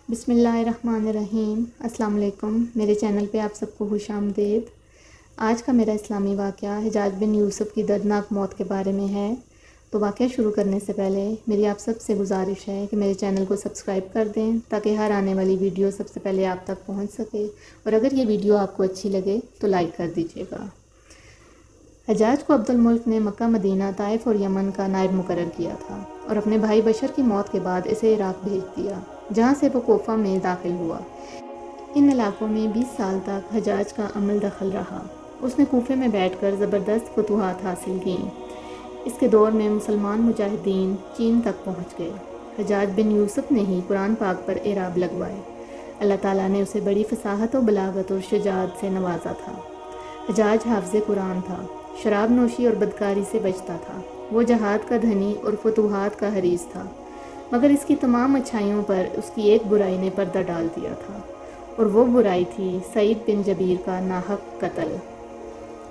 بسم اللہ الرحمن الرحیم۔ السلام علیکم، میرے چینل پہ آپ سب کو خوش آمدید۔ آج کا میرا اسلامی واقعہ حجاج بن یوسف کی دردناک موت کے بارے میں ہے۔ تو واقعہ شروع کرنے سے پہلے میری آپ سب سے گزارش ہے کہ میرے چینل کو سبسکرائب کر دیں تاکہ ہر آنے والی ویڈیو سب سے پہلے آپ تک پہنچ سکے، اور اگر یہ ویڈیو آپ کو اچھی لگے تو لائک کر دیجیے گا۔ حجاج کو عبد الملک نے مکہ، مدینہ، طائف اور یمن کا نائب مقرر کیا تھا اور اپنے بھائی بشر کی موت کے بعد اسے عراق بھیج دیا، جہاں سے وہ کوفہ میں داخل ہوا۔ ان علاقوں میں 20 سال تک حجاج کا عمل دخل رہا۔ اس نے کوفے میں بیٹھ کر زبردست فتوحات حاصل کیں۔ اس کے دور میں مسلمان مجاہدین چین تک پہنچ گئے۔ حجاج بن یوسف نے ہی قرآن پاک پر اعراب لگوائے۔ اللہ تعالیٰ نے اسے بڑی فصاحت و بلاغت اور شجاعت سے نوازا تھا۔ حجاج حافظ قرآن تھا، شراب نوشی اور بدکاری سے بچتا تھا۔ وہ جہاد کا دھنی اور فتوحات کا حریص تھا، مگر اس کی تمام اچھائیوں پر اس کی ایک برائی نے پردہ ڈال دیا تھا، اور وہ برائی تھی سعید بن جبیر کا ناحق قتل۔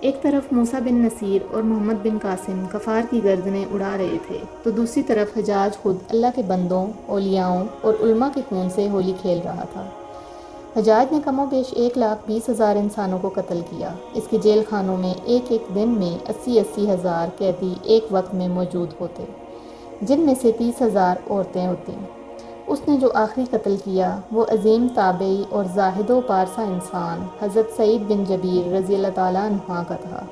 ایک طرف موسیٰ بن نصیر اور محمد بن قاسم کفار کی گردنیں اڑا رہے تھے، تو دوسری طرف حجاج خود اللہ کے بندوں، اولیاؤں اور علماء کے خون سے ہولی کھیل رہا تھا۔ حجاج نے کم و بیش 1,20,000 انسانوں کو قتل کیا۔ اس کے جیل خانوں میں ایک ایک دن میں 80,000 قیدی ایک وقت میں موجود ہوتے، جن میں سے 30,000 عورتیں ہوتیں۔ اس نے جو آخری قتل کیا وہ عظیم تابعی اور زاہد و پارسا انسان حضرت سعید بن جبیر رضی اللہ تعالیٰ عنہ کا تھا۔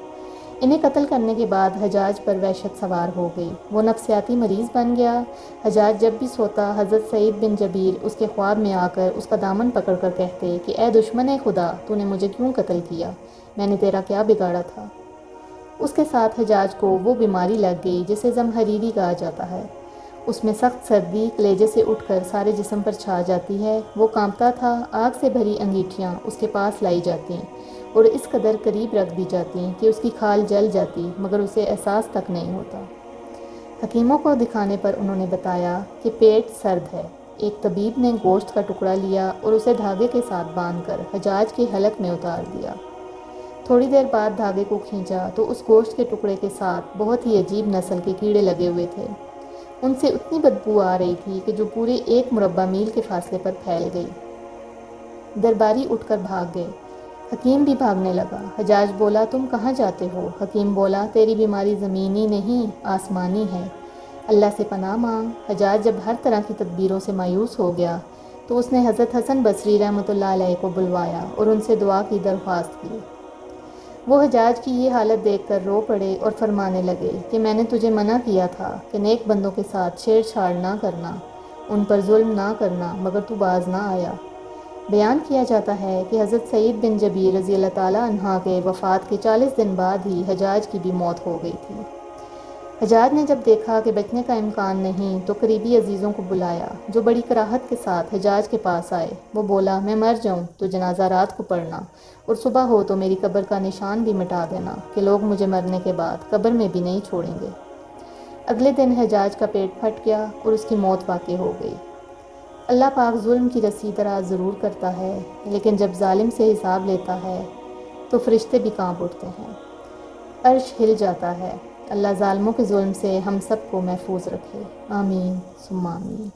انہیں قتل کرنے کے بعد حجاج پر وحشت سوار ہو گئی۔ وہ نفسیاتی مریض بن گیا۔ حجاج جب بھی سوتا، حضرت سعید بن جبیر اس کے خواب میں آ کر اس کا دامن پکڑ کر کہتے کہ اے دشمن خدا، تو نے مجھے کیوں قتل کیا؟ میں نے تیرا کیا بگاڑا تھا؟ اس کے ساتھ حجاج کو وہ بیماری لگ گئی جسے زمہریری کہا جاتا ہے۔ اس میں سخت سردی کلیجے سے اٹھ کر سارے جسم پر چھا جاتی ہے۔ وہ کانپتا تھا۔ آگ سے بھری انگیٹھیاں اس کے پاس لائی جاتیں اور اس قدر قریب رکھ دی جاتی کہ اس کی کھال جل جاتی، مگر اسے احساس تک نہیں ہوتا۔ حکیموں کو دکھانے پر انہوں نے بتایا کہ پیٹ سرد ہے۔ ایک طبیب نے گوشت کا ٹکڑا لیا اور اسے دھاگے کے ساتھ باندھ کر حجاج کے حلق میں اتار دیا۔ تھوڑی دیر بعد دھاگے کو کھینچا تو اس گوشت کے ٹکڑے کے ساتھ بہت ہی عجیب نسل کے کیڑے لگے ہوئے تھے۔ ان سے اتنی بدبو آ رہی تھی کہ جو پورے 1 مربع میل کے فاصلے پر پھیل گئی۔ درباری اٹھ کر بھاگ گئے۔ حکیم بھی بھاگنے لگا۔ حجاج بولا، تم کہاں جاتے ہو؟ حکیم بولا، تیری بیماری زمینی نہیں آسمانی ہے، اللہ سے پناہ مانگ۔ حجاج جب ہر طرح کی تدبیروں سے مایوس ہو گیا تو اس نے حضرت حسن بصری رحمۃ اللہ علیہ کو بلوایا اور ان سے دعا کی درخواست کی۔ وہ حجاج کی یہ حالت دیکھ کر رو پڑے اور فرمانے لگے کہ میں نے تجھے منع کیا تھا کہ نیک بندوں کے ساتھ چھیڑ چھاڑ نہ کرنا، ان پر ظلم نہ کرنا، مگر تو باز نہ آیا۔ بیان کیا جاتا ہے کہ حضرت سعید بن جبیر رضی اللہ تعالیٰ عنہ کے وفات کے 40 دن بعد ہی حجاج کی بھی موت ہو گئی تھی۔ حجاج نے جب دیکھا کہ بچنے کا امکان نہیں تو قریبی عزیزوں کو بلایا، جو بڑی کراہت کے ساتھ حجاج کے پاس آئے۔ وہ بولا، میں مر جاؤں تو جنازہ رات کو پڑھنا، اور صبح ہو تو میری قبر کا نشان بھی مٹا دینا کہ لوگ مجھے مرنے کے بعد قبر میں بھی نہیں چھوڑیں گے۔ اگلے دن حجاج کا پیٹ پھٹ گیا اور اس کی موت واقع ہو گئی۔ اللہ پاک ظلم کی رسی دراز ضرور کرتا ہے، لیکن جب ظالم سے حساب لیتا ہے تو فرشتے بھی کانپ اٹھتے ہیں، عرش ہل جاتا ہے۔ اللہ ظالموں کے ظلم سے ہم سب کو محفوظ رکھے، آمین ثم آمین۔